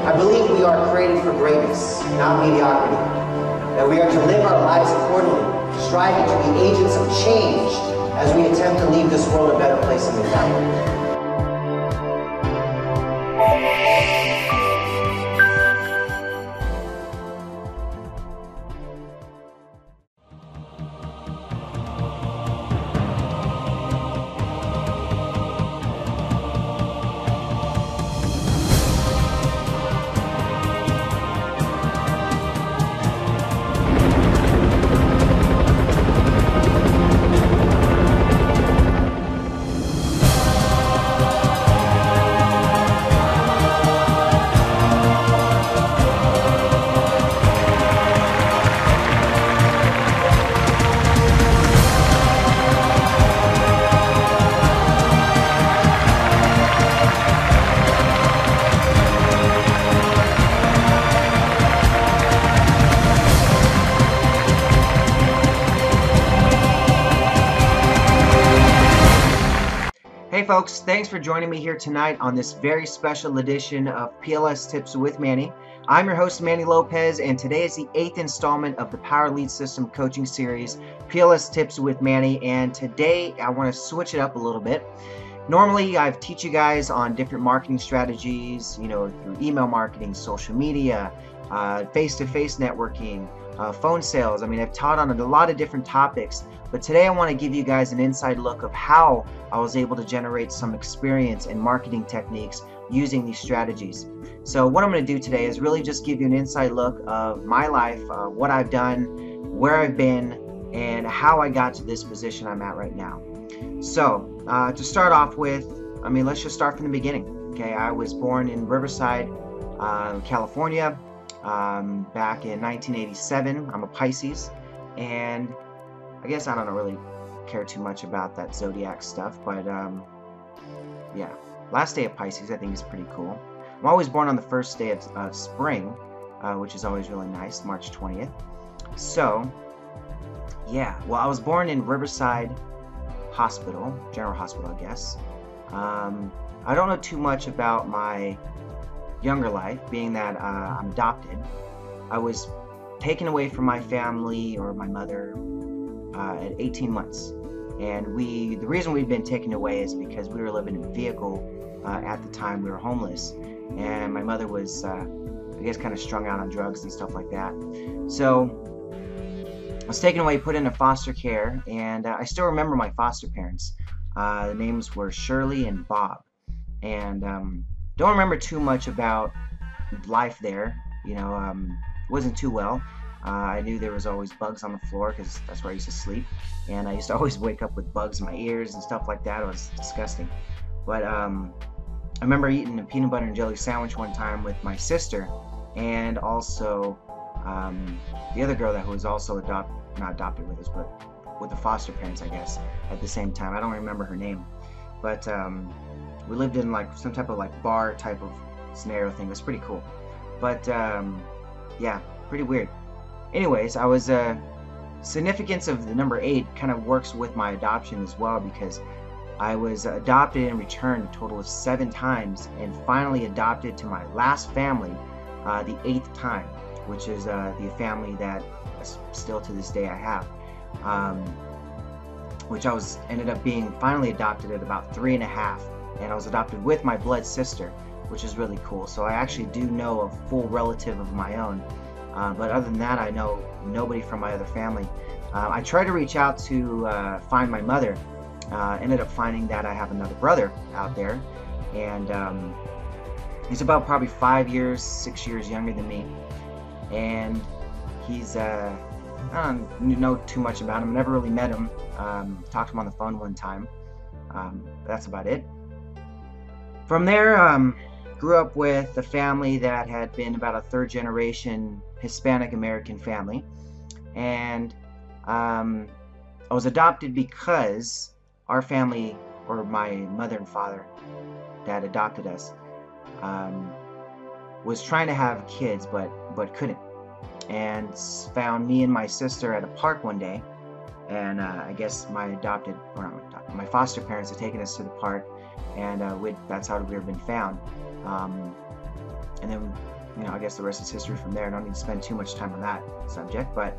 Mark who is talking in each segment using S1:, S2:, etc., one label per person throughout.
S1: I believe we are created for greatness, not mediocrity. That we are to live our lives accordingly, striving to be agents of change as we attempt to leave this world a better place than we found it.
S2: Hey folks, thanks for joining me here tonight on this very special edition of PLS Tips with Manny. I'm your host, Manny Lopez, and today is the 8th installment of the Power Lead System coaching series, PLS Tips with Manny, and today I want to switch it up a little bit. Normally, I teach you guys on different marketing strategies, through email marketing, social media, face-to-face networking, phone sales. I've taught on a lot of different topics, but today I want to give you guys an inside look of how I was able to generate some experience in marketing techniques using these strategies. So what I'm going to do today is really just give you an inside look of my life, what I've done, where I've been, and how I got to this position I'm at right now. So to start off with, let's just start from the beginning. Okay, I was born in Riverside, California, back in 1987. I'm a Pisces, and I guess I don't really care too much about that zodiac stuff, but yeah, last day of Pisces I think is pretty cool. I'm always born on the first day of spring, which is always really nice, March 20th. So yeah, well, I was born in Riverside Hospital, General Hospital, I guess. I don't know too much about my younger life, being that I'm adopted. I was taken away from my family, or my mother, at 18 months, and the reason we'd been taken away is because we were living in a vehicle. At the time we were homeless, and my mother was I guess kind of strung out on drugs and stuff like that. So I was taken away, put into foster care, and I still remember my foster parents. The names were Shirley and Bob, and don't remember too much about life there. Wasn't too well. I knew there was always bugs on the floor because that's where I used to sleep, and I used to always wake up with bugs in my ears and stuff like that. It was disgusting. But I remember eating a peanut butter and jelly sandwich one time with my sister, and also the other girl that was also not adopted with us, but with the foster parents, I guess, at the same time. I don't remember her name, but we lived in like some type of like bar type of scenario thing. It was pretty cool, but yeah, pretty weird. Anyways, I was significance of the number 8 kind of works with my adoption as well, because I was adopted and returned a total of 7 times, and finally adopted to my last family the 8th time, which is the family that still to this day I have, which I ended up being finally adopted at about 3.5, and I was adopted with my blood sister, which is really cool. So I actually do know a full relative of my own. But other than that, I know nobody from my other family. I tried to reach out to find my mother. Ended up finding that I have another brother out there, and he's about probably 5 years, 6 years younger than me. And he's, I don't know too much about him. Never really met him. Talked to him on the phone one time. That's about it. From there, grew up with a family that had been about a 3rd generation Hispanic American family, and I was adopted because our family, or my mother and father that adopted us, was trying to have kids but couldn't, and found me and my sister at a park one day, and I guess my foster parents had taken us to the park, and that's how we had been found. And then I guess the rest is history from there. I don't need to spend too much time on that subject, but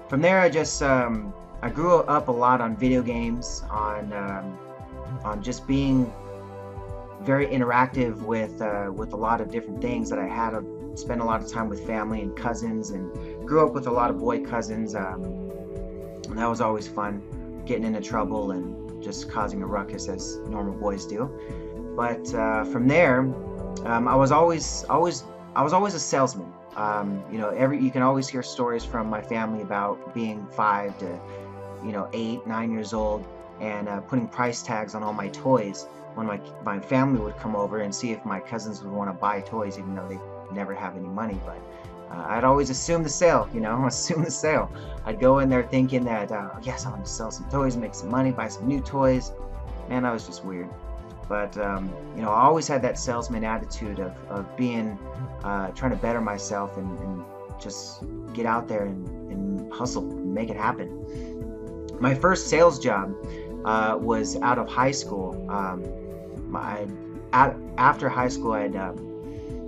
S2: from there I just I grew up a lot on video games, on just being very interactive with a lot of different things that I had to spend a lot of time with family and cousins, and grew up with a lot of boy cousins, and that was always fun, getting into trouble and just causing a ruckus as normal boys do. But from there, I was always a salesman. You can always hear stories from my family about being 5 to 8, 9 years old, and putting price tags on all my toys when my family would come over and see if my cousins would want to buy toys, even though they never have any money. But I'd always assume the sale, assume the sale. I'd go in there thinking that, yes, I'm going to sell some toys, make some money, buy some new toys. Man, I was just weird. But, I always had that salesman attitude of being, trying to better myself and just get out there and hustle and make it happen. My first sales job was out of high school. After high school, I had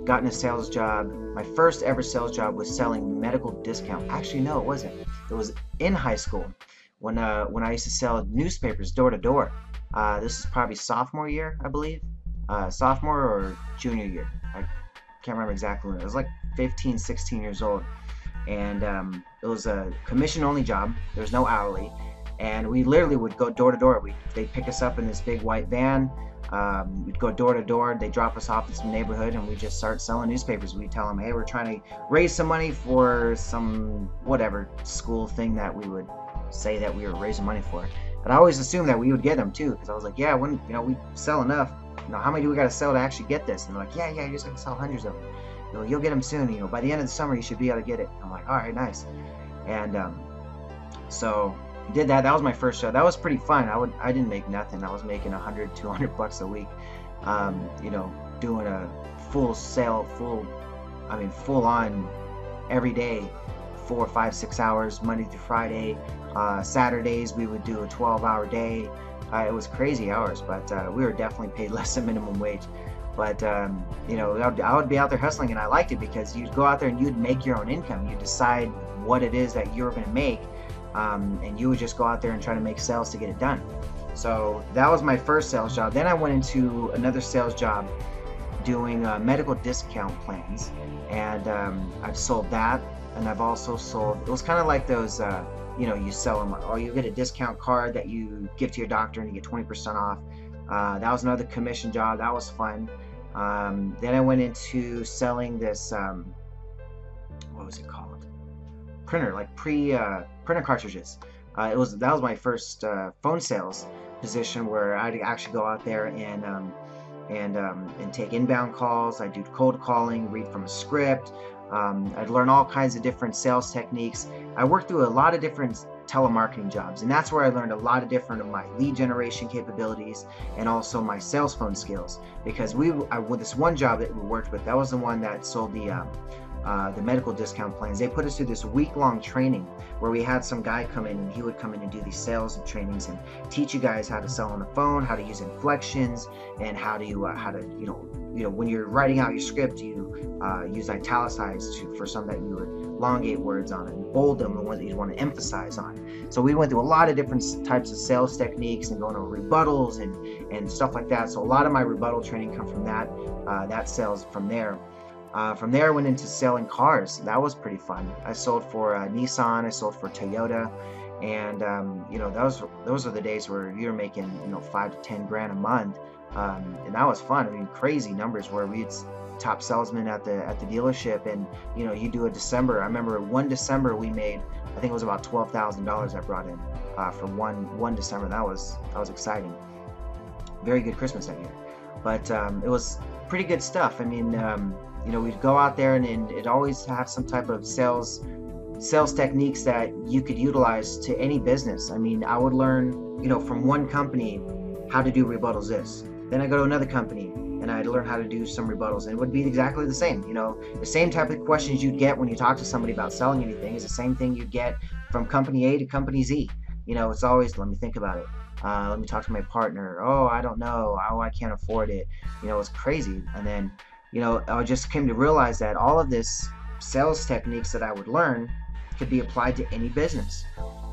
S2: gotten a sales job. My first ever sales job was selling medical discount. Actually, no, it wasn't. It was in high school when I used to sell newspapers door to door. This is probably sophomore year, I believe. Sophomore or junior year. I can't remember exactly when. It was like 15, 16 years old. And it was a commission-only job. There was no hourly. And we literally would go door to door. They'd pick us up in this big white van. We'd go door to door. They'd drop us off in some neighborhood, and we'd just start selling newspapers. We'd tell them, hey, we're trying to raise some money for some whatever school thing that we would say that we were raising money for. And I always assumed that we would get them too, because I was like, yeah, when we sell enough, how many do we got to sell to actually get this? And they're like, yeah, you're just gonna sell hundreds of them. You'll get them soon. By the end of the summer, you should be able to get it. I'm like, all right, nice. And so did that. That was my first job. That was pretty fun. I didn't make nothing. I was making $100, $200 a week. Doing a full on every day, 4, 5, 6 hours, Monday through Friday. Saturdays we would do a 12-hour day. It was crazy hours, but we were definitely paid less than minimum wage. But I would be out there hustling, and I liked it because you'd go out there and you'd make your own income. You decide what it is that you were going to make. And you would just go out there and try to make sales to get it done. So that was my first sales job. Then I went into another sales job doing medical discount plans, and I've sold that, and I've also sold, it was kind of like those, you sell them, or you get a discount card that you give to your doctor and you get 20% off. That was another commission job. That was fun. Then I went into selling this, what was it called? Printer, like printer cartridges. That was my first phone sales position, where I'd actually go out there and take inbound calls. I'd do cold calling, read from a script. I'd learn all kinds of different sales techniques. I worked through a lot of different telemarketing jobs, and that's where I learned a lot of different of my lead generation capabilities and also my sales phone skills. Because with this one job that we worked with, that was the one that sold the medical discount plans. They put us through this week-long training where we had some guy come in, and he would come in and do these sales and trainings and teach you guys how to sell on the phone, how to use inflections, and how to when you're writing out your script, you use italicized for some that you would elongate words on, and bold them, the ones that you want to emphasize on. So we went through a lot of different types of sales techniques and going over rebuttals and stuff like that. So a lot of my rebuttal training come from that sales from there. From there, I went into selling cars. That was pretty fun. I sold for Nissan. I sold for Toyota, and those are the days where you're making 5 to 10 grand a month, and that was fun. I mean, crazy numbers where we'd top salesman at the dealership, and you do a December. I remember one December we made, I think it was about $12,000 I brought in for one December. That was exciting. Very good Christmas that year, but it was pretty good stuff. I mean. We'd go out there and it always have some type of sales techniques that you could utilize to any business. I mean, I would learn, from one company how to do rebuttals this. Then I go to another company and I'd learn how to do some rebuttals, and it would be exactly the same. The same type of questions you'd get when you talk to somebody about selling anything is the same thing you'd get from company A to company Z. It's always, let me think about it. Let me talk to my partner. Oh, I don't know. Oh, I can't afford it. It's crazy. And then I just came to realize that all of this sales techniques that I would learn could be applied to any business.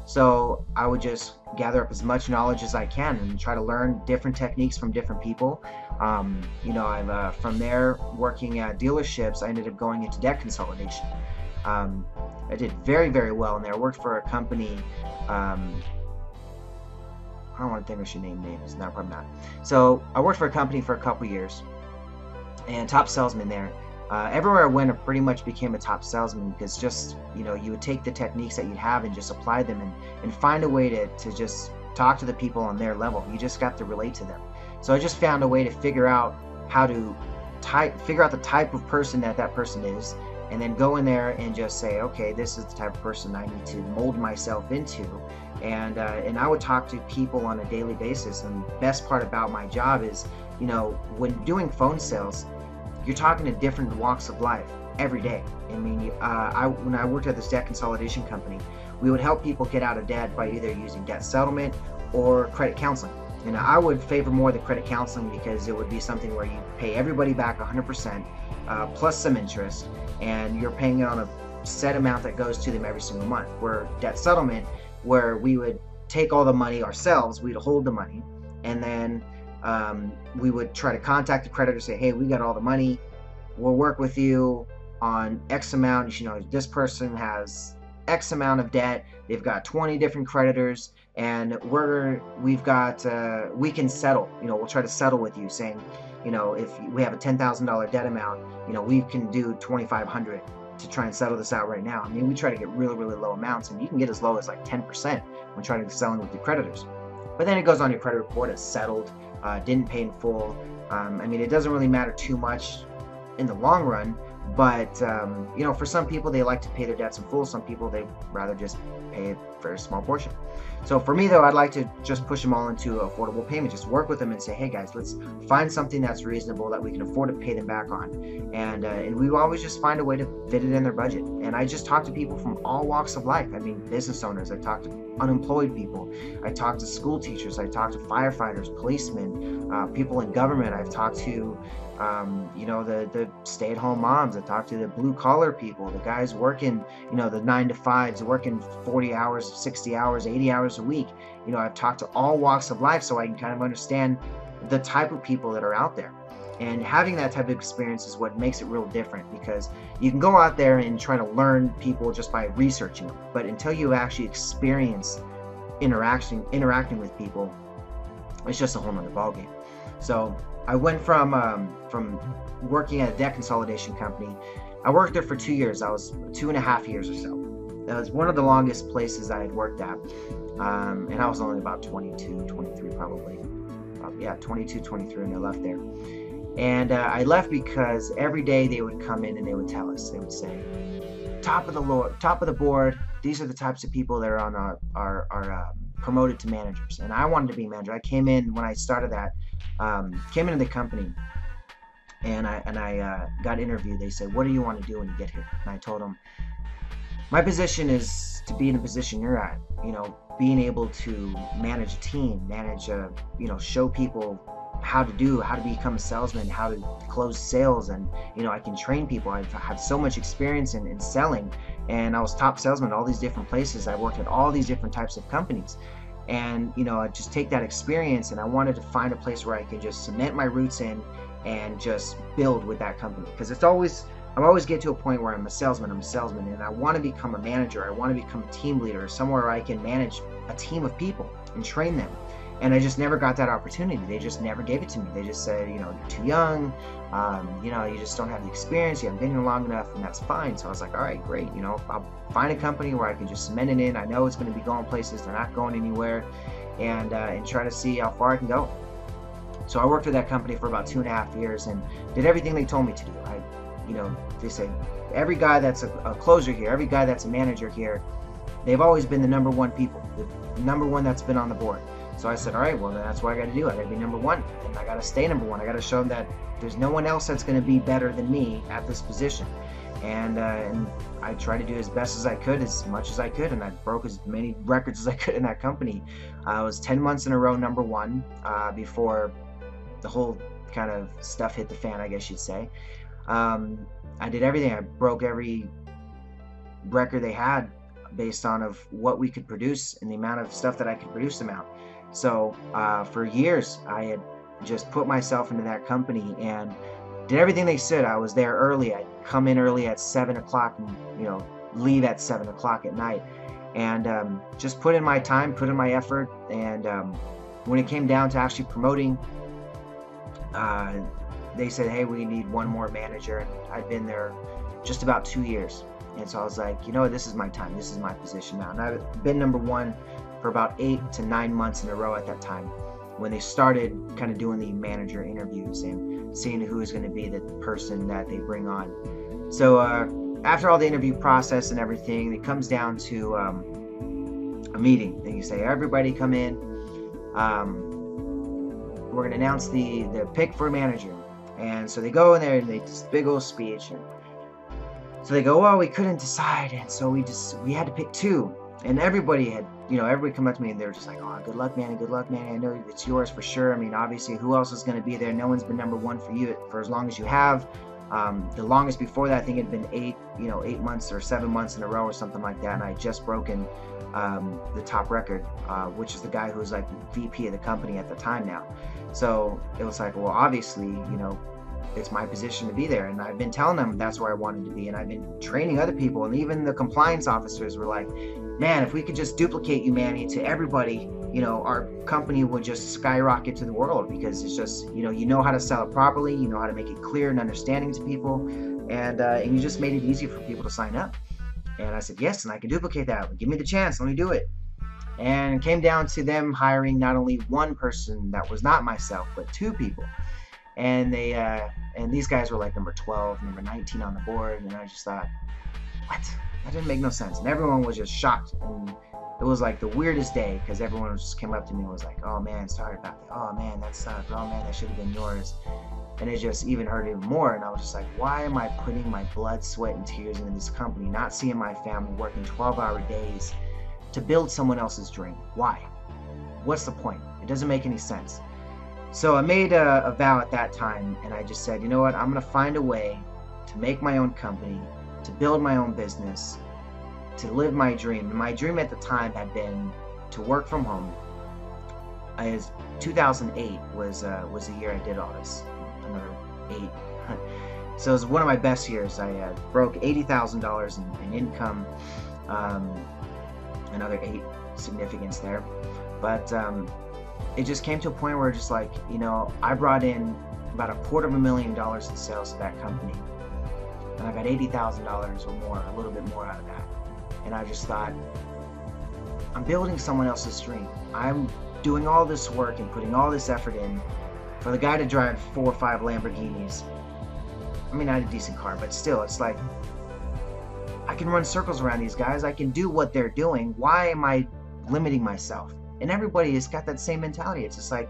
S2: So I would just gather up as much knowledge as I can and try to learn different techniques from different people. I've from there, working at dealerships, I ended up going into debt consolidation. I did very, very well in there. I worked for a company. I don't want to think I should name names. No, probably not. So I worked for a company for a couple years, and top salesman there. Everywhere I went, I pretty much became a top salesman, because just, you would take the techniques that you'd have and just apply them, and find a way to just talk to the people on their level. You just got to relate to them. So I just found a way to figure out how to figure out the type of person that person is, and then go in there and just say, okay, this is the type of person I need to mold myself into. And I would talk to people on a daily basis. And the best part about my job is, when doing phone sales, you're talking to different walks of life every day. I mean, when I worked at this debt consolidation company, we would help people get out of debt by either using debt settlement or credit counseling. And I would favor more the credit counseling, because it would be something where you pay everybody back 100% plus some interest, and you're paying it on a set amount that goes to them every single month. Where debt settlement, where we would take all the money ourselves, we'd hold the money, and then we would try to contact the creditor, say, hey, we got all the money, we'll work with you on X amount. This person has X amount of debt, they've got 20 different creditors, and we can settle. We'll try to settle with you, saying, if we have a $10,000 debt amount, we can do $2,500 to try and settle this out right now. I mean, we try to get really, really low amounts, and you can get as low as like 10% when trying to selling with the creditors. But then it goes on your credit report as settled, didn't pay in full. I mean, it doesn't really matter too much in the long run, but for some people, they like to pay their debts in full. Some people, they'd rather just pay a very small portion. So for me, though, I'd like to just push them all into affordable payment. Just work with them and say, hey guys, let's find something that's reasonable that we can afford to pay them back on. And we always just find a way to fit it in their budget. And I just talk to people from all walks of life. I mean, business owners, I talk to unemployed people, I talk to school teachers, I talk to firefighters, policemen, people in government. I've talked to the stay-at-home moms. I talk to the blue-collar people, the guys working, the 9-to-5s, working 40 hours, 60 hours, 80 hours a week. I've talked to all walks of life, so I can kind of understand the type of people that are out there. And having that type of experience is what makes it real different, because you can go out there and try to learn people just by researching them, but until you actually experience interacting with people, it's just a whole nother ballgame. So I went from working at a debt consolidation company. I worked there for 2 years. I was 2.5 years or so. That was one of the longest places I had worked at. And I was only about 22, 23 probably. 22, 23 when I left there. And I left because every day they would come in and they would tell us, they would say, top of the board, these are the types of people that are on our promoted to managers. And I wanted to be a manager. I came in when I started that, came into the company, and I got interviewed. They said, what do you want to do when you get here? And I told them, my position is to be in a position you're at, being able to manage a team, show people how to become a salesman, how to close sales, and I can train people. I've had so much experience in selling, and I was top salesman at all these different places. I worked at all these different types of companies, and I just take that experience, and I wanted to find a place where I could just cement my roots in and just build with that company, because I always get to a point where I'm a salesman, and I want to become a manager. I want to become a team leader, somewhere where I can manage a team of people and train them. And I just never got that opportunity. They just never gave it to me. They just said, you're too young, you just don't have the experience, you haven't been here long enough, and that's fine. So I was like, all right, great. I'll find a company where I can just cement it in. I know it's going to be going places, they're not going anywhere, and try to see how far I can go. So I worked with that company for about 2.5 years and did everything they told me to do. They say every guy that's a closer here, every guy that's a manager here, they've always been the number one people, the number one that's been on the board. So I said, all right, well, then that's what I got to do. I got to be number one, and I got to stay number one. I got to show them that there's no one else that's going to be better than me at this position. And I tried to do as best as I could, as much as I could, and I broke as many records as I could in that company. I was 10 months in a row number one before the whole kind of stuff hit the fan, I guess you'd say. I did everything. I broke every record they had based on of what we could produce and the amount of stuff that I could produce them out. So for years, I had just put myself into that company and did everything they said. I was there early. I'd come in early at 7 o'clock and, leave at 7 o'clock at night. And just put in my time, put in my effort. And when it came down to actually promoting, they said, hey, we need one more manager. And I'd been there just about 2 years. And so I was like, this is my time. This is my position now. And I've been number one for about 8 to 9 months in a row at that time, when they started kind of doing the manager interviews and seeing who is going to be the person that they bring on. So after all the interview process and everything, it comes down to a meeting. And you say, everybody come in. We're going to announce the pick for a manager. And so they go in there and they do this big old speech. And so they go, well, we couldn't decide. And so we had to pick two. And everybody had, everybody come up to me and they were just like, oh, good luck, Manny. Good luck, Manny. I know it's yours for sure. I mean, obviously, who else is going to be there? No one's been number one for you for as long as you have. The longest before that, I think it had been 8 months or 7 months in a row or something like that. And I had just broken the top record, which is the guy who's like VP of the company at the time now. So it was like, well, obviously, it's my position to be there. And I've been telling them that's where I wanted to be. And I've been training other people. And even the compliance officers were like, man, if we could just duplicate you, Manny, to everybody, our company would just skyrocket to the world, because it's just, you know how to sell it properly. You know how to make it clear and understanding to people. And you just made it easy for people to sign up. And I said, yes, and I can duplicate that. Give me the chance. Let me do it. And it came down to them hiring not only one person that was not myself, but 2 people. And they and these guys were like number 12, number 19 on the board. And I just thought, what? That didn't make no sense. And everyone was just shocked. And it was like the weirdest day, because everyone just came up to me and was like, oh man, sorry about that. Oh man, that sucked. Oh man, that should have been yours. And it just even hurt even more. And I was just like, why am I putting my blood, sweat, and tears into this company, not seeing my family, working 12-hour days to build someone else's dream? Why? What's the point? It doesn't make any sense. So I made a vow at that time, and I just said, you know what? I'm going to find a way to make my own company, to build my own business, to live my dream. And my dream at the time had been to work from home. 2008 was the year I did all this. Another 8. So it was one of my best years. I broke $80,000 in income. Another 8 significance there. But it just came to a point where just like, I brought in about $250,000 in sales to that company. And I got $80,000 or more, a little bit more out of that. And I just thought, I'm building someone else's dream. I'm doing all this work and putting all this effort in for the guy to drive 4 or 5 Lamborghinis. I mean, I had a decent car, but still, it's like, I can run circles around these guys. I can do what they're doing. Why am I limiting myself? And everybody has got that same mentality. It's just like,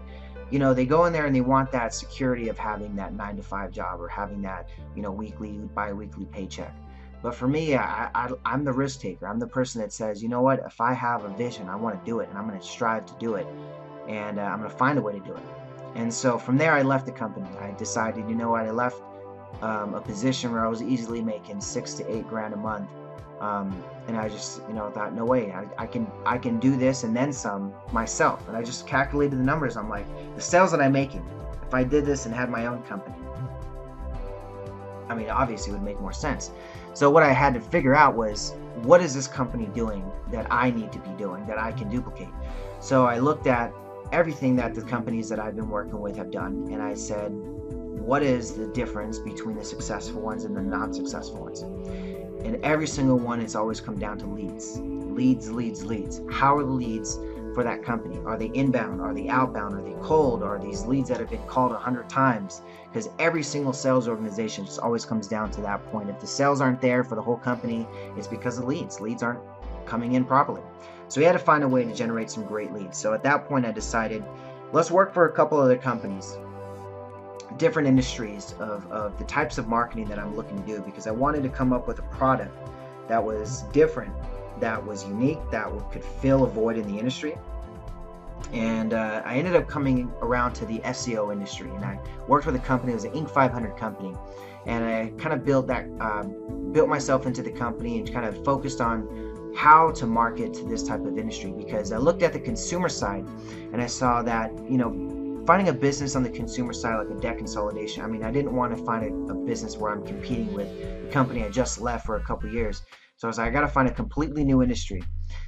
S2: they go in there and they want that security of having that 9-to-5 job or having that, weekly, bi-weekly paycheck. But for me, I'm the risk taker. I'm the person that says, you know what, if I have a vision, I want to do it, and I'm going to strive to do it, and I'm going to find a way to do it. And so from there, I left the company. I decided, you know what, I left a position where I was easily making $6 to $8 grand a month. And I just, thought, no way, I can do this and then some myself. And I just calculated the numbers. I'm like, the sales that I'm making, if I did this and had my own company, I mean, obviously it would make more sense. So what I had to figure out was, what is this company doing that I need to be doing that I can duplicate? So I looked at everything that the companies that I've been working with have done, and I said, what is the difference between the successful ones and the non-successful ones? And every single one, it's always come down to leads. Leads, leads, leads. How are the leads for that company? Are they inbound? Are they outbound? Are they cold? Are these leads that have been called 100 times? Because every single sales organization just always comes down to that point. If the sales aren't there for the whole company, it's because of leads. Leads aren't coming in properly. So we had to find a way to generate some great leads. So at that point, I decided, let's work for a couple other companies, different industries of the types of marketing that I'm looking to do, because I wanted to come up with a product that was different, that was unique, that could fill a void in the industry. And I ended up coming around to the SEO industry, and I worked with a company. It was an Inc. 500 company, and I kind of built myself into the company and kind of focused on how to market to this type of industry, because I looked at the consumer side and I saw that, finding a business on the consumer side, like a debt consolidation, I didn't want to find a business where I'm competing with the company I just left for a couple of years. So I was like, I got to find a completely new industry.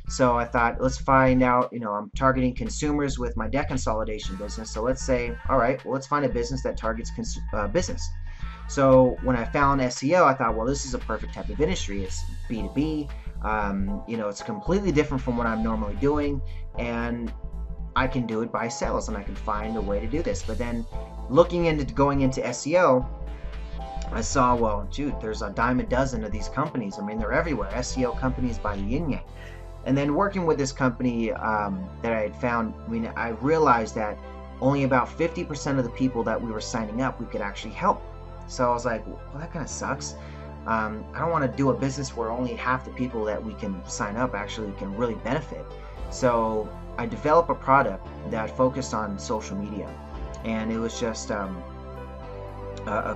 S2: So I thought, let's find out, I'm targeting consumers with my debt consolidation business. So let's say, all right, well, let's find a business that targets business. So when I found SEO, I thought, well, this is a perfect type of industry. It's B2B. It's completely different from what I'm normally doing, and I can do it by sales, and I can find a way to do this. But then looking into going into SEO, I saw, well, dude, there's a dime a dozen of these companies. They're everywhere. SEO companies by the yin yang. And then working with this company that I had found, I realized that only about 50% of the people that we were signing up, we could actually help. So I was like, well, that kind of sucks. I don't want to do a business where only half the people that we can sign up actually can really benefit. So I developed a product that focused on social media, and it was just a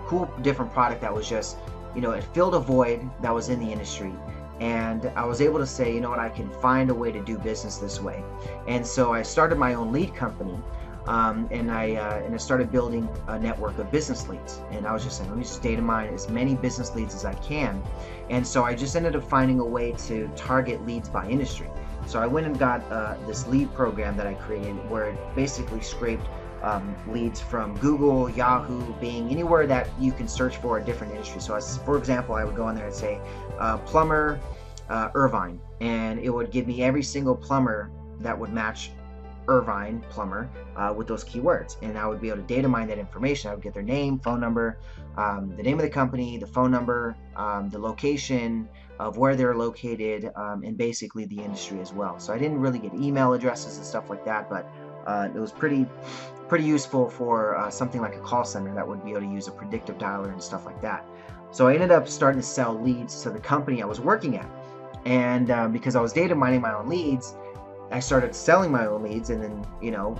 S2: cool, different product that was just, it filled a void that was in the industry. And I was able to say, I can find a way to do business this way. And so I started my own lead company, and I started building a network of business leads. And I was just saying, let me just data mine as many business leads as I can. And so I just ended up finding a way to target leads by industry. So I went and got this lead program that I created, where it basically scraped leads from Google, Yahoo, Bing, anywhere that you can search for a different industry. So for example, I would go in there and say plumber Irvine, and it would give me every single plumber that would match Irvine plumber with those keywords, and I would be able to data mine that information. I would get their name, phone number, the name of the company, the phone number, the location of where they're located, and basically the industry as well. So I didn't really get email addresses and stuff like that, but it was pretty useful for something like a call center that would be able to use a predictive dialer and stuff like that. So I ended up starting to sell leads to the company I was working at, and because I was data mining my own leads, I started selling my own leads. And then,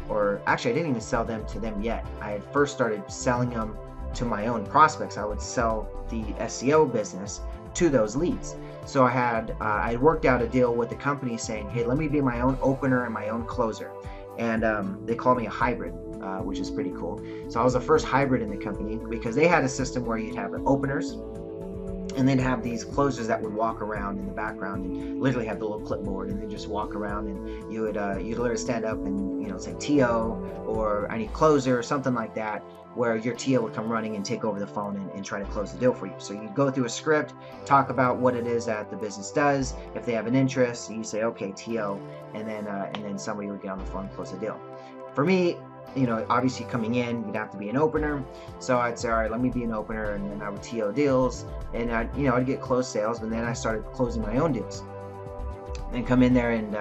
S2: or actually I didn't even sell them to them yet. I had first started selling them to my own prospects. I would sell the SEO business to those leads. So I worked out a deal with the company saying, hey, let me be my own opener and my own closer. And they call me a hybrid, which is pretty cool. So I was the first hybrid in the company, because they had a system where you'd have openers and then have these closers that would walk around in the background and literally have the little clipboard, and they just walk around, and you'd literally stand up and say TO or I need closer or something like that, where your TO would come running and take over the phone and try to close the deal for you. So you go through a script, talk about what it is that the business does. If they have an interest, you say, okay, TO, and then somebody would get on the phone and close the deal. For me, obviously coming in, you'd have to be an opener. So I'd say, all right, let me be an opener, and then I would TO deals, and I'd get closed sales, but then I started closing my own deals. And come in there and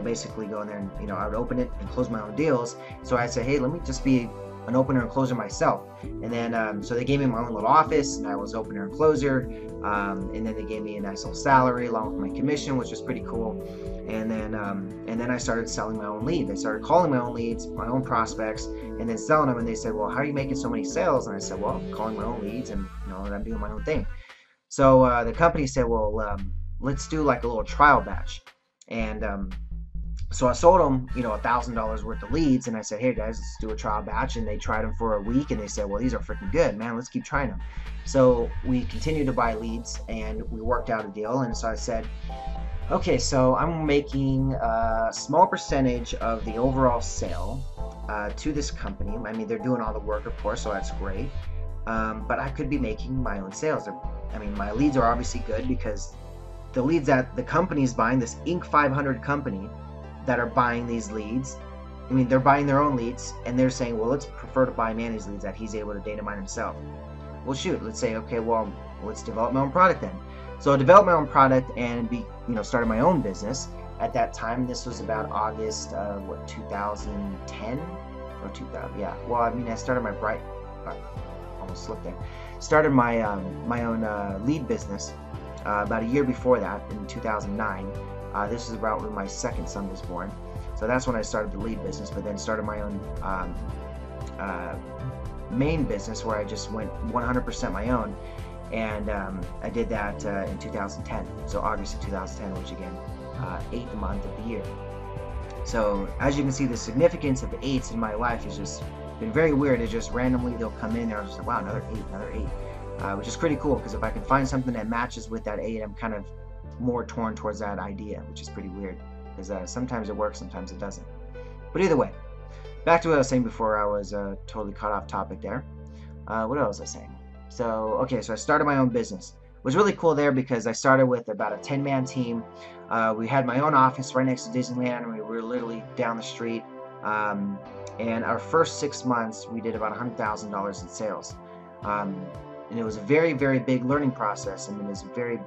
S2: basically go in there and I would open it and close my own deals. So I'd say, hey, let me just be an opener and closer myself. And then so they gave me my own little office, and I was opener and closer. And then they gave me a nice little salary along with my commission, which was pretty cool. And then I started selling my own leads. I started calling my own leads, my own prospects, and then selling them. And they said, well, how are you making so many sales? And I said, well, I'm calling my own leads, and I'm doing my own thing. So the company said, well, let's do like a little trial batch. And so I sold them, $1,000 worth of leads, and I said, hey guys, let's do a trial batch. And they tried them for a week, and they said, well, these are freaking good, man. Let's keep trying them. So we continued to buy leads, and we worked out a deal. And so I said, okay, so I'm making a small percentage of the overall sale to this company. They're doing all the work, of course, so that's great. But I could be making my own sales. My leads are obviously good, because the leads that the company's buying, this Inc. 500 company that are buying these leads, they're buying their own leads, and they're saying, well, let's prefer to buy Manny's leads that he's able to data mine himself. Well, shoot, let's say, okay, well, let's develop my own product then. So I developed my own product and started my own business. At that time, this was about August, 2010 or 2000? Yeah. Well, I started my almost slipped there. Started my my own lead business about a year before that, in 2009. This is about when my second son was born. So So that's when I started the lead business, but then started my own main business where I just went 100% my own. And I did that in 2010, so August of 2010, which again, 8th month of the year. So as you can see, the significance of the 8s in my life has just been very weird. It just randomly, they'll come in there, I'm just like, wow, another 8, which is pretty cool, because if I can find something that matches with that 8, I'm kind of more torn towards that idea, which is pretty weird, because sometimes it works, sometimes it doesn't. But either way, back to what I was saying before I was totally caught off topic there. What else was I saying? So, okay, so I started my own business. It was really cool there because I started with about a 10-man team. We had my own office right next to Disneyland, and we were literally down the street. And our first 6 months, we did about $100,000 in sales. And it was a very, very big learning process. I mean, it's a very,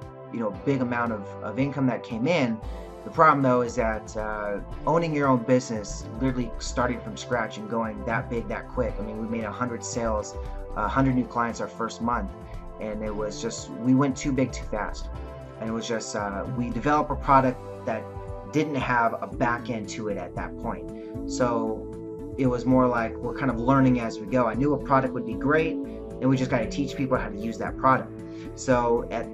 S2: big amount of income that came in. The problem, though, is that owning your own business, literally starting from scratch and going that big that quick. I mean, we made 100 sales, 100 new clients our first month, and it was just, we went too big too fast. And it was just, we developed a product that didn't have a back end to it at that point. So it was more like we're kind of learning as we go. I knew a product would be great, and we just got to teach people how to use that product. So at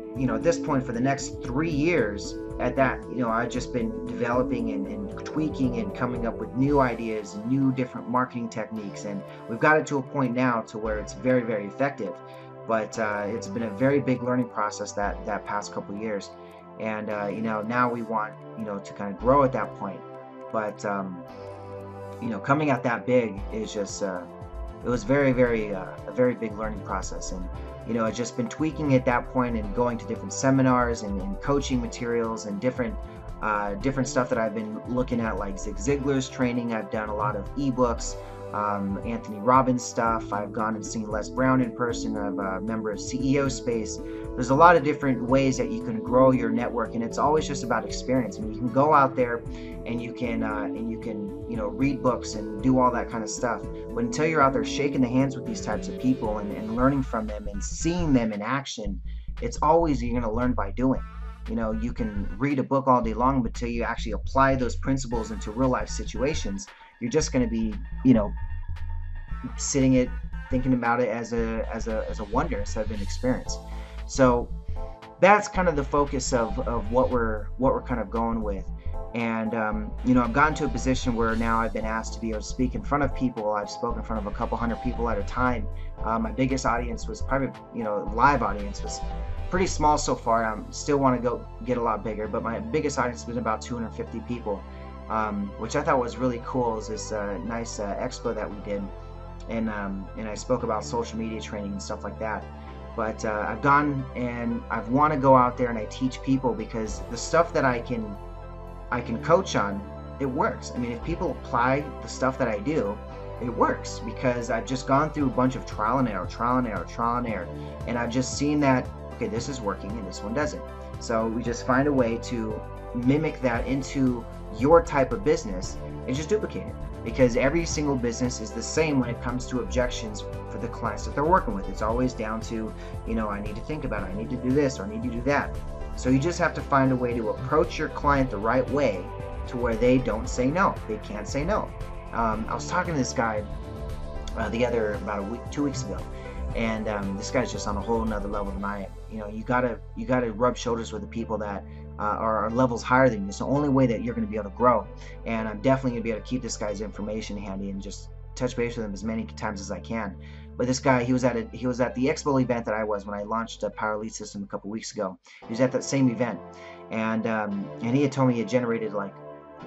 S2: this point, for the next 3 years, at that, I've just been developing and tweaking and coming up with new ideas and new different marketing techniques, and we've got it to a point now to where it's very, very effective. But it's been a very big learning process that past couple of years, and now we want to kind of grow at that point. But coming at that big is just it was very, very a very big learning process. And I've just been tweaking at that point and going to different seminars and coaching materials and different stuff that I've been looking at, like Zig Ziglar's training. I've done a lot of ebooks, Anthony Robbins stuff. I've gone and seen Les Brown in person. I'm a member of CEO Space. There's a lot of different ways that you can grow your network, and it's always just about experience. I mean, you can go out there and you can read books and do all that kind of stuff, but until you're out there shaking the hands with these types of people and learning from them and seeing them in action, it's always, you're going to learn by doing. You can read a book all day long, but until you actually apply those principles into real life situations, you're just going to be sitting it, thinking about it as a wonder instead of an experience. So that's kind of the focus of what we're kind of going with. And I've gotten to a position where now I've been asked to be able to speak in front of people. I've spoken in front of a couple hundred people at a time. My biggest audience was probably, live audience was pretty small so far. I still want to go get a lot bigger, but my biggest audience was about 250 people, which I thought was really cool. It was this nice expo that we did, and I spoke about social media training and stuff like that. But I've gone and I want to go out there and I teach people, because the stuff that I can coach on, it works. I mean, if people apply the stuff that I do, it works, because I've just gone through a bunch of trial and error, and I've just seen that, okay, this is working and this one doesn't. So we just find a way to mimic that into your type of business and just duplicate it, because every single business is the same when it comes to objections for the clients that they're working with. It's always down to, I need to think about it, I need to do this, or I need to do that. So you just have to find a way to approach your client the right way to where they don't say no. They can't say no. I was talking to this guy about 2 weeks ago, and this guy's just on a whole nother level than I am. You gotta rub shoulders with the people that are levels higher than you. It's the only way that you're going to be able to grow. And I'm definitely going to be able to keep this guy's information handy and just touch base with him as many times as I can. But this guy, he was at the Expo event that I was when I launched a Power Lead System a couple weeks ago. He was at that same event, and he had told me he had generated like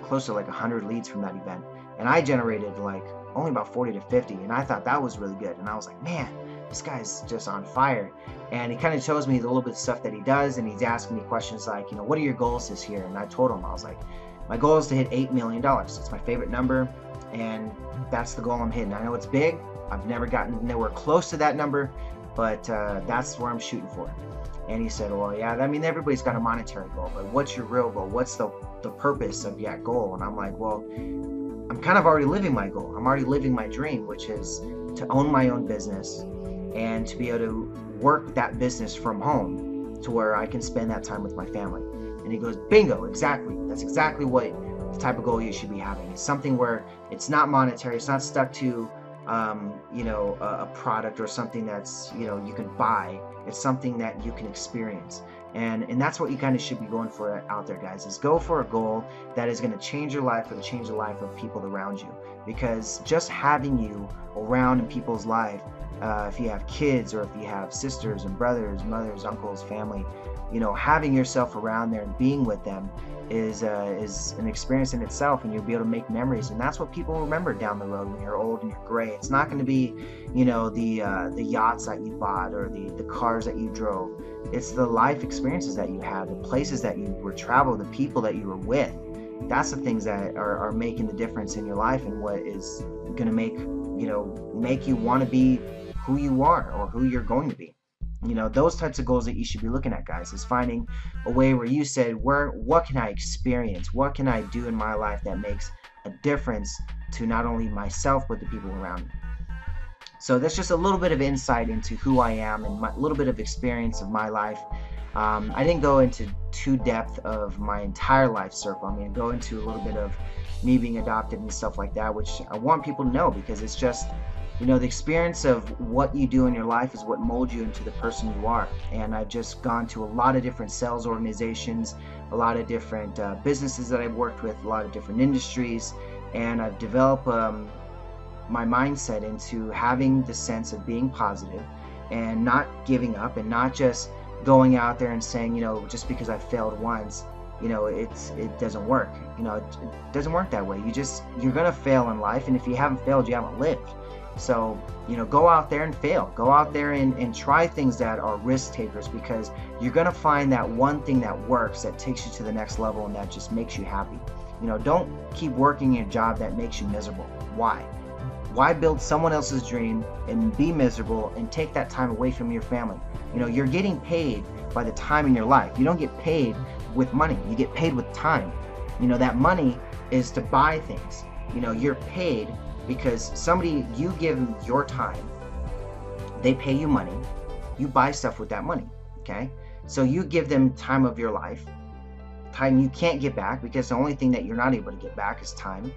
S2: close to like 100 leads from that event, and I generated like only about 40 to 50, and I thought that was really good. And I was like, man, this guy's just on fire. And he kind of shows me a little bit of stuff that he does, and he's asking me questions like, what are your goals this year? And I told him, I was like, my goal is to hit $8 million. It's my favorite number, and that's the goal I'm hitting. I know it's big. I've never gotten nowhere close to that number, but that's where I'm shooting for. And he said, well, yeah, I mean, everybody's got a monetary goal, but what's your real goal? What's the purpose of that goal? And I'm like, well, I'm kind of already living my goal. I'm already living my dream, which is to own my own business and to be able to work that business from home to where I can spend that time with my family. And he goes, bingo, exactly. That's exactly what the type of goal you should be having. It's something where it's not monetary, it's not stuck to a product or something that's, you can buy. It's something that you can experience. And that's what you kind of should be going for out there, guys, is go for a goal that is going to change your life or to change the life of people around you. Because just having you around in people's life, if you have kids or if you have sisters and brothers, mothers, uncles, family, having yourself around there and being with them is an experience in itself, and you'll be able to make memories. And that's what people remember down the road when you're old and you're gray. It's not going to be, the yachts that you bought or the cars that you drove. It's the life experiences that you had, the places that you were traveled, the people that you were with. That's the things that are making the difference in your life, and what is going to make you want to be who you are or who you're going to be. Those types of goals that you should be looking at, guys, is finding a way where you said, what can I experience? What can I do in my life that makes a difference to not only myself, but the people around me? So that's just a little bit of insight into who I am and a little bit of experience of my life. I didn't go into too depth of my entire life circle. I'm going to go into a little bit of me being adopted and stuff like that, which I want people to know, because it's just, the experience of what you do in your life is what molds you into the person you are. And I've just gone to a lot of different sales organizations, a lot of different businesses that I've worked with, a lot of different industries, and I've developed my mindset into having the sense of being positive and not giving up, and not just going out there and saying, just because I failed once, it doesn't work. It doesn't work that way. You're gonna fail in life, and if you haven't failed, you haven't lived. So, go out there and fail. Go out there and try things that are risk takers, because you're going to find that one thing that works, that takes you to the next level and that just makes you happy. Don't keep working a job that makes you miserable. Why? Why build someone else's dream and be miserable and take that time away from your family? You're getting paid by the time in your life. You don't get paid with money. You get paid with time. That money is to buy things. You're paid because you give them your time, they pay you money, you buy stuff with that money, okay? So you give them time of your life, time you can't get back, because the only thing that you're not able to get back is time.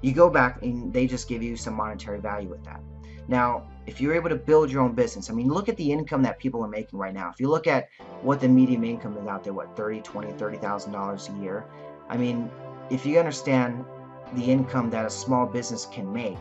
S2: You go back and they just give you some monetary value with that. Now, if you're able to build your own business, look at the income that people are making right now. If you look at what the median income is out there, $30,000 a year. If you understand the income that a small business can make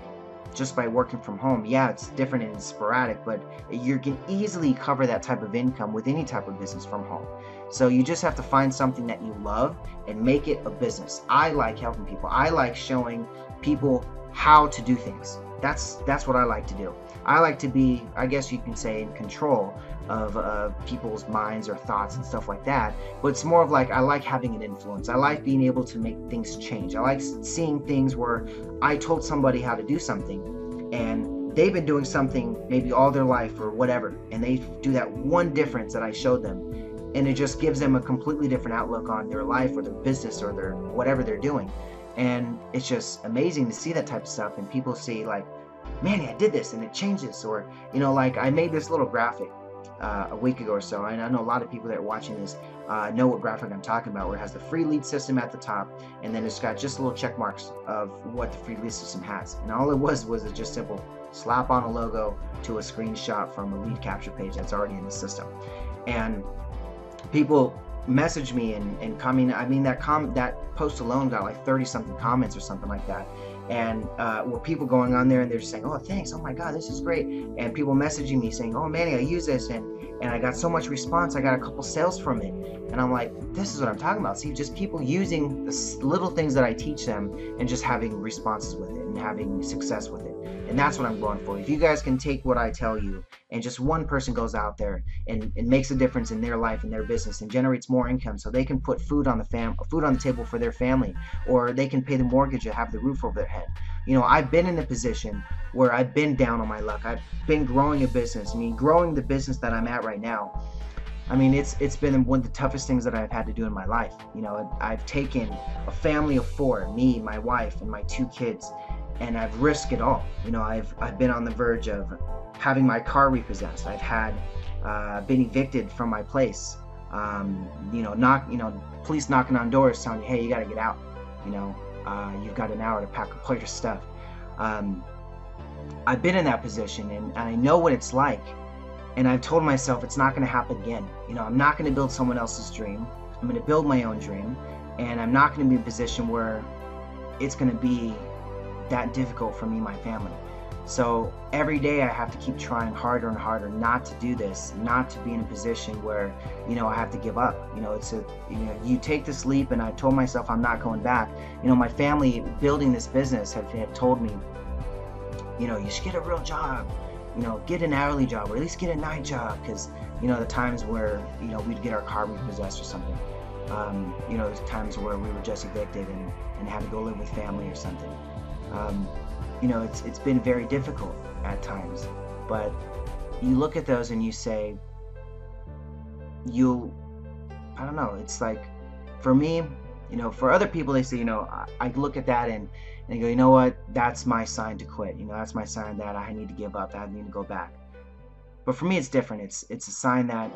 S2: just by working from home, yeah, it's different and sporadic, but you can easily cover that type of income with any type of business from home. So you just have to find something that you love and make it a business. I like helping people. I like showing people how to do things. That's what I like to do. I like to be, I guess you can say, in control of people's minds or thoughts and stuff like that. But it's more of like, I like having an influence. I like being able to make things change. I like seeing things where I told somebody how to do something and they've been doing something maybe all their life or whatever, and they do that one difference that I showed them, and it just gives them a completely different outlook on their life or their business or their whatever they're doing. And it's just amazing to see that type of stuff, and people see like, Manny, I did this and it changes. Or, like I made this little graphic a week ago or so, and I know a lot of people that are watching this know what graphic I'm talking about, where it has the free lead system at the top, and then it's got just little check marks of what the free lead system has. And all it was a just simple slap on a logo to a screenshot from a lead capture page that's already in the system. And people message me and comment. That post alone got like 30 something comments or something like that. And were people going on there and they're saying, oh, thanks, oh my God, this is great. And people messaging me saying, oh, Manny, I use this, and I got so much response, I got a couple sales from it. And I'm like, this is what I'm talking about. See, just people using the little things that I teach them and just having responses with it and having success with it. And that's what I'm going for. If you guys can take what I tell you, and just one person goes out there and makes a difference in their life and their business and generates more income, so they can put food on the table for their family, or they can pay the mortgage or have the roof over their head. I've been in the position where I've been down on my luck. I've been growing a business. Growing the business that I'm at right now, it's been one of the toughest things that I've had to do in my life. I've taken a family of 4, me, my wife, and my 2 kids, and I've risked it all. I've been on the verge of having my car repossessed. I've had been evicted from my place. Police knocking on doors telling you, hey, you got to get out. you've got an hour to pack up all your stuff. I've been in that position, and I know what it's like. And I've told myself it's not going to happen again. I'm not going to build someone else's dream. I'm going to build my own dream. And I'm not going to be in a position where it's going to be that difficult for me and my family. So every day I have to keep trying harder and harder not to do this, not to be in a position where, I have to give up. You take this leap, and I told myself I'm not going back. My family building this business have told me, you should get a real job, get an hourly job, or at least get a night job, because, the times where, we'd get our car repossessed or something. There's times where we were just evicted and had to go live with family or something. It's been very difficult at times, but you look at those and you say, I don't know, it's like, for me, for other people, they say, I look at that and they go, you know what, that's my sign to quit. That's my sign that I need to give up, that I need to go back. But for me, it's different. It's a sign that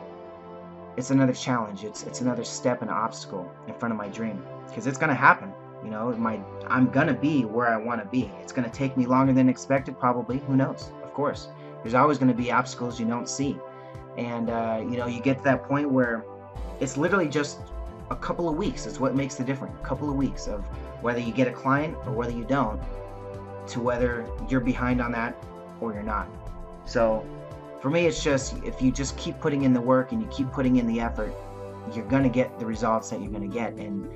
S2: it's another challenge. It's another step and obstacle in front of my dream, because it's going to happen. I'm going to be where I want to be. It's going to take me longer than expected, probably. Who knows? Of course. There's always going to be obstacles you don't see. And, you get to that point where it's literally just a couple of weeks. It's what makes the difference. A couple of weeks of whether you get a client or whether you don't, to whether you're behind on that or you're not. So for me, it's just, if you just keep putting in the work and you keep putting in the effort, you're going to get the results that you're going to get. And,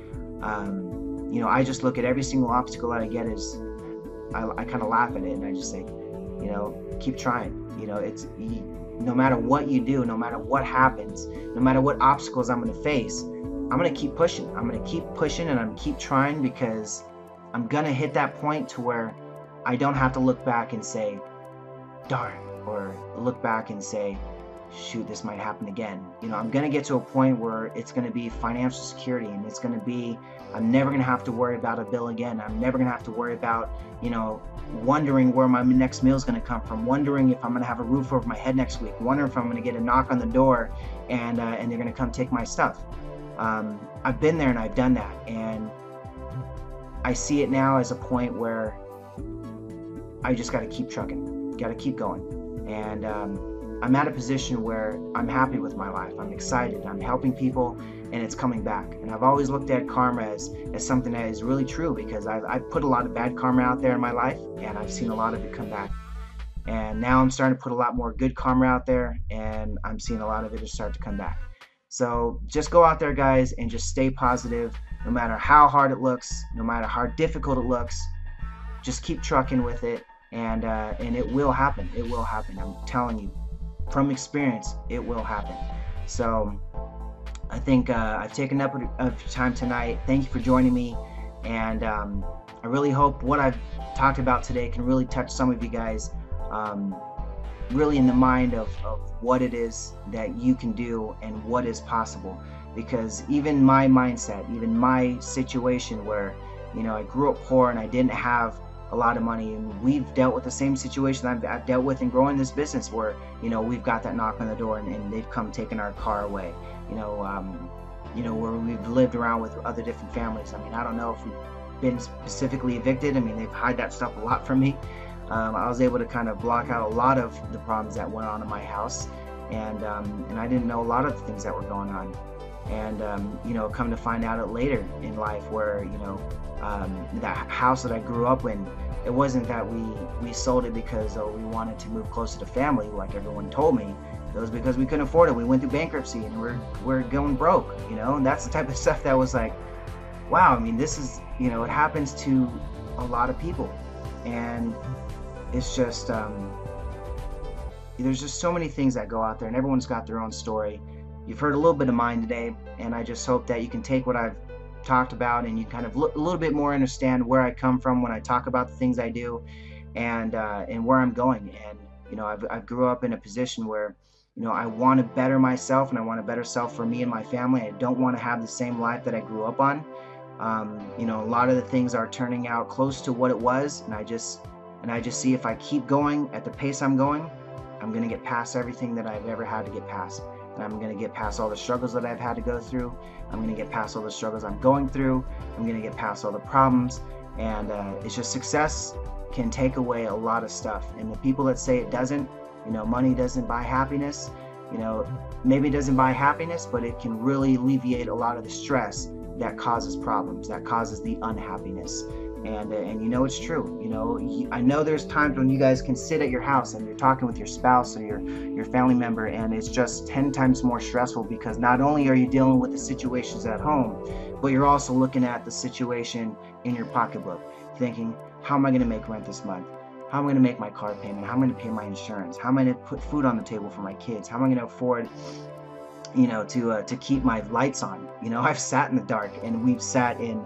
S2: I just look at every single obstacle that I get as, I kind of laugh at it, and I just say, keep trying. No matter what you do, no matter what happens, no matter what obstacles I'm going to face, I'm going to keep pushing. I'm going to keep pushing, and I'm going to keep trying, because I'm going to hit that point to where I don't have to look back and say, darn, or look back and say, shoot, this might happen again. I'm going to get to a point where it's going to be financial security, and it's going to be, I'm never going to have to worry about a bill again. I'm never going to have to worry about, wondering where my next meal is going to come from, wondering if I'm going to have a roof over my head next week, wondering if I'm going to get a knock on the door and they're going to come take my stuff. I've been there and I've done that, and I see it now as a point where I just got to keep trucking, got to keep going. And I'm at a position where I'm happy with my life. I'm excited. I'm helping people, and it's coming back. And I've always looked at karma as something that is really true, because I've put a lot of bad karma out there in my life, and I've seen a lot of it come back. And now I'm starting to put a lot more good karma out there, and I'm seeing a lot of it just start to come back. So just go out there, guys, and just stay positive. No matter how hard it looks, no matter how difficult it looks, just keep trucking with it, and it will happen. It will happen. I'm telling you, from experience, it will happen. So I think I've taken up of time tonight. Thank you for joining me, and I really hope what I've talked about today can really touch some of you guys, really in the mind of what it is that you can do and what is possible. Because even my mindset, even my situation where, I grew up poor and I didn't have a lot of money, and we've dealt with the same situation I've dealt with in growing this business, where we've got that knock on the door and they've come taking our car away, where we've lived around with other different families. I don't know if we've been specifically evicted. They've hid that stuff a lot from me. I was able to kind of block out a lot of the problems that went on in my house, and I didn't know a lot of the things that were going on. And come to find out it later in life, where that house that I grew up in, it wasn't that we sold it because we wanted to move closer to family, like everyone told me. It was because we couldn't afford it. We went through bankruptcy and we're going broke, and that's the type of stuff that was like, wow. This is, it happens to a lot of people, and it's just there's just so many things that go out there, and everyone's got their own story. You've heard a little bit of mine today, and I just hope that you can take what I've talked about and you kind of a little bit more understand where I come from when I talk about the things I do, and where I'm going. And I grew up in a position where I want to better myself, and I want a better self for me and my family. I don't want to have the same life that I grew up on. A lot of the things are turning out close to what it was, and I just see if I keep going at the pace I'm going, I'm going to get past everything that I've ever had to get past. I'm going to get past all the struggles that I've had to go through. I'm going to get past all the struggles I'm going through. I'm going to get past all the problems. And it's just success can take away a lot of stuff. And the people that say it doesn't, money doesn't buy happiness, maybe it doesn't buy happiness, but it can really alleviate a lot of the stress that causes problems, that causes the unhappiness. And it's true. I know there's times when you guys can sit at your house and you're talking with your spouse or your family member, and it's just 10 times more stressful, because not only are you dealing with the situations at home, but you're also looking at the situation in your pocketbook, thinking, how am I going to make rent this month? How am I going to make my car payment? How am I going to pay my insurance? How am I going to put food on the table for my kids? How am I going to afford to keep my lights on? I've sat in the dark, and we've sat in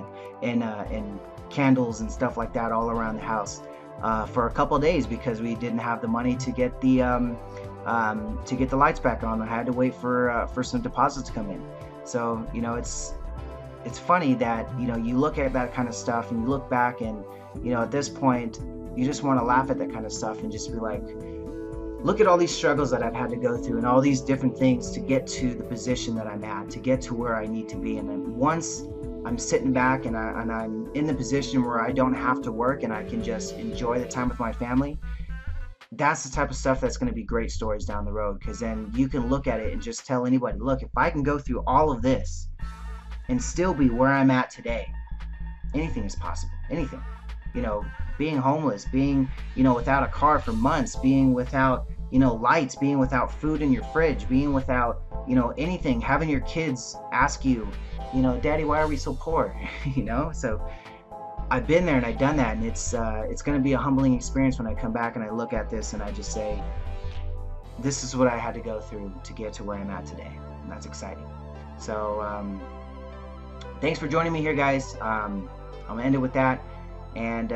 S2: candles and stuff like that all around the house for a couple of days, because we didn't have the money to get the lights back on. I had to wait for some deposits to come in. So it's funny that you look at that kind of stuff and you look back, and at this point you just want to laugh at that kind of stuff and just be like, look at all these struggles that I've had to go through and all these different things to get to the position that I'm at, to get to where I need to be. And then once I'm sitting back and I'm in the position where I don't have to work and I can just enjoy the time with my family, that's the type of stuff that's going to be great stories down the road, because then you can look at it and just tell anybody, look, if I can go through all of this and still be where I'm at today, anything is possible. Anything. Being homeless, being, without a car for months, being without, lights, being without food in your fridge, being without, anything, having your kids ask you, Daddy, why are we so poor? So I've been there and I've done that, and it's going to be a humbling experience when I come back and I look at this and I just say, this is what I had to go through to get to where I'm at today. And that's exciting. So thanks for joining me here, guys. I'm gonna end it with that. And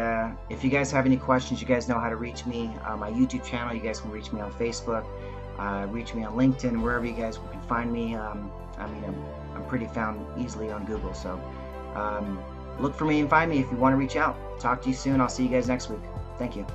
S2: if you guys have any questions, you guys know how to reach me. My YouTube channel, you guys can reach me on Facebook, reach me on LinkedIn, wherever you guys can find me. I'm pretty found easily on Google. So look for me and find me if you want to reach out. Talk to you soon. I'll see you guys next week. Thank you.